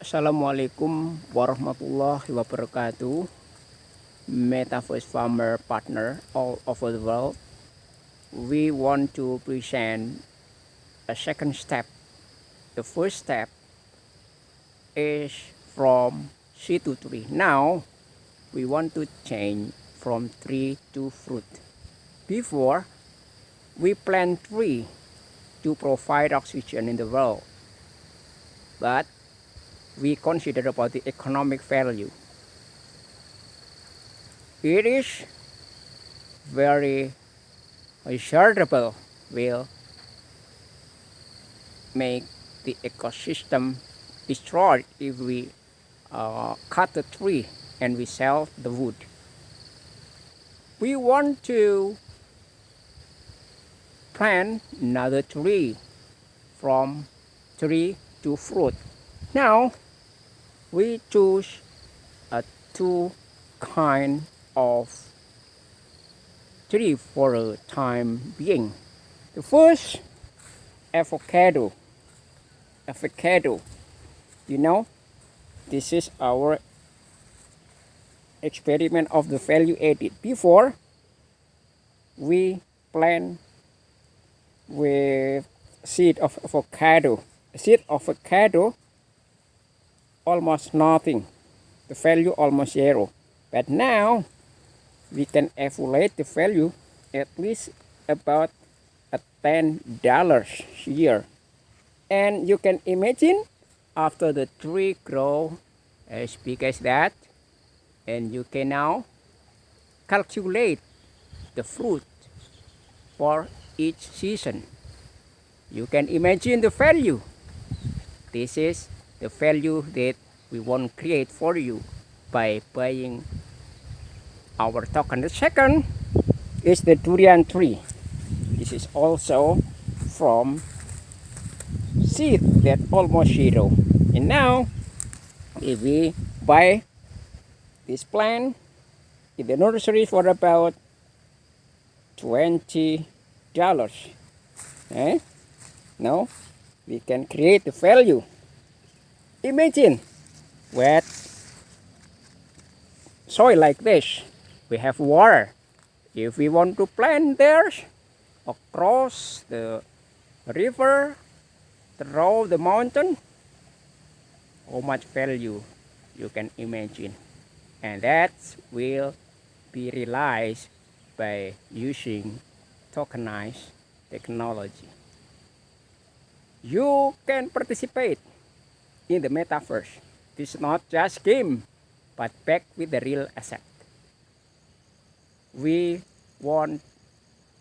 Assalamualaikum warahmatullahi wabarakatuh. Metaverse farmer partner all over the world. We want to present a second step. The first step is from seed to tree. Now we want to change from tree to fruit. Before we plant tree to provide oxygen in the world, but we consider about the economic value. It is very desirable, will make the ecosystem destroyed if we cut the tree and we sell the wood. We want to plant another tree from tree to fruit. Now we choose two kind of tree for the time being. The first, avocado. You know, this is our experiment of the value added. Before we plant with seed of avocado. Seed of avocado almost nothing. The value almost zero. But now we can evaluate the value at least about $10 a year. And you can imagine after the tree grow as big as that, and you can now calculate the fruit for each season. You can imagine the value. This is the value that we want to create for you by buying our token. The second is the durian tree. This is also from seed that almost zero. And now if we buy this plant in the nursery for about $20, now we can create the value. Imagine wet soil like this. We have water. If we want to plant there across the river, through the mountain, how much value you can imagine. And that will be realized by using tokenized technology. You can participate in the metaverse. This is not just game, but backed with the real asset. We want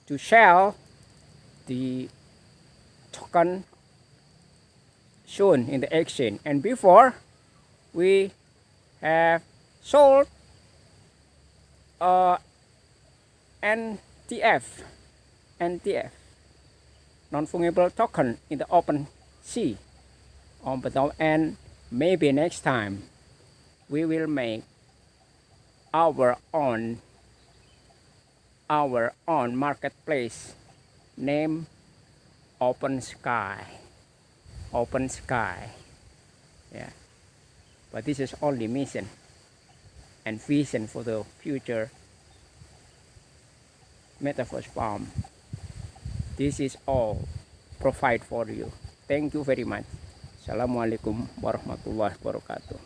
to sell the token soon in the exchange, and before we have sold NTF, non-fungible token in the open sea. And maybe next time we will make our own marketplace named Open Sky. Yeah, but this is only mission and vision for the future metaverse farm. This is all provide for you. Thank you very much. Assalamualaikum warahmatullahi wabarakatuh.